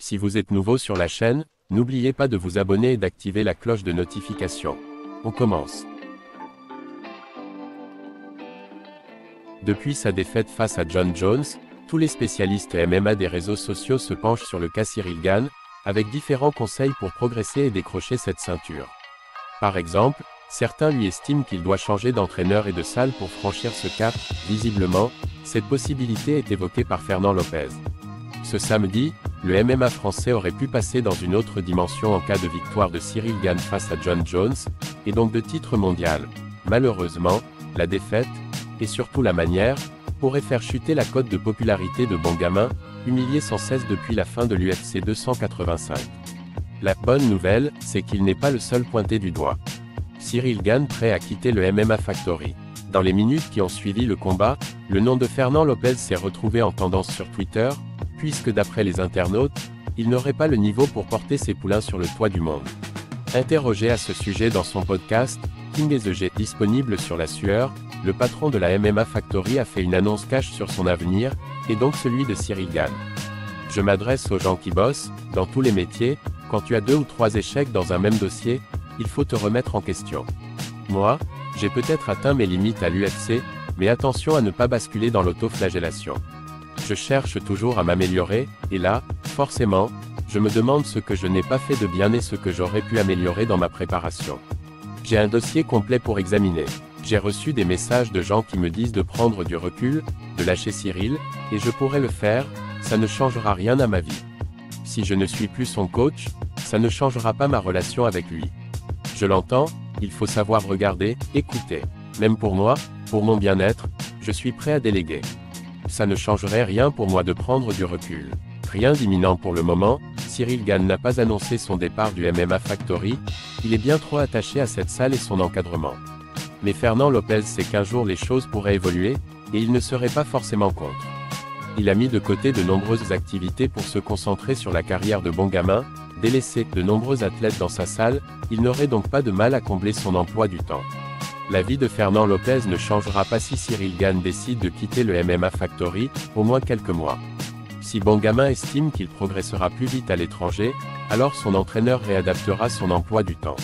Si vous êtes nouveau sur la chaîne, n'oubliez pas de vous abonner et d'activer la cloche de notification. On commence. Depuis sa défaite face à Jon Jones, tous les spécialistes MMA des réseaux sociaux se penchent sur le cas Ciryl Gane, avec différents conseils pour progresser et décrocher cette ceinture. Par exemple, certains lui estiment qu'il doit changer d'entraîneur et de salle pour franchir ce cap. Visiblement, cette possibilité est évoquée par Fernand Lopez. Ce samedi, le MMA français aurait pu passer dans une autre dimension en cas de victoire de Ciryl Gane face à Jon Jones, et donc de titre mondial. Malheureusement, la défaite, et surtout la manière, pourrait faire chuter la cote de popularité de Bongamin, humilié sans cesse depuis la fin de l'UFC 285. La bonne nouvelle, c'est qu'il n'est pas le seul pointé du doigt. Ciryl Gane prêt à quitter le MMA Factory. Dans les minutes qui ont suivi le combat, le nom de Fernand Lopez s'est retrouvé en tendance sur Twitter, puisque d'après les internautes, il n'aurait pas le niveau pour porter ses poulains sur le toit du monde. Interrogé à ce sujet dans son podcast, King et the G, disponible sur la sueur, le patron de la MMA Factory a fait une annonce cash sur son avenir, et donc celui de Ciryl Gane. Je m'adresse aux gens qui bossent, dans tous les métiers, quand tu as 2 ou 3 échecs dans un même dossier, il faut te remettre en question. Moi, j'ai peut-être atteint mes limites à l'UFC, mais attention à ne pas basculer dans l'autoflagellation. Je cherche toujours à m'améliorer, et là, forcément, je me demande ce que je n'ai pas fait de bien et ce que j'aurais pu améliorer dans ma préparation. J'ai un dossier complet pour examiner. J'ai reçu des messages de gens qui me disent de prendre du recul, de lâcher Ciryl, et je pourrais le faire, ça ne changera rien à ma vie. Si je ne suis plus son coach, ça ne changera pas ma relation avec lui. Je l'entends, il faut savoir regarder, écouter. Même pour moi, pour mon bien-être, je suis prêt à déléguer. Ça ne changerait rien pour moi de prendre du recul. Rien d'imminent pour le moment, Ciryl Gane n'a pas annoncé son départ du MMA Factory, il est bien trop attaché à cette salle et son encadrement. Mais Fernand Lopez sait qu'un jour les choses pourraient évoluer, et il ne serait pas forcément contre. Il a mis de côté de nombreuses activités pour se concentrer sur la carrière de Bongamin, délaissé de nombreux athlètes dans sa salle, il n'aurait donc pas de mal à combler son emploi du temps. La vie de Fernand Lopez ne changera pas si Ciryl Gane décide de quitter le MMA Factory, au moins quelques mois. Si Bongamin estime qu'il progressera plus vite à l'étranger, alors son entraîneur réadaptera son emploi du temps.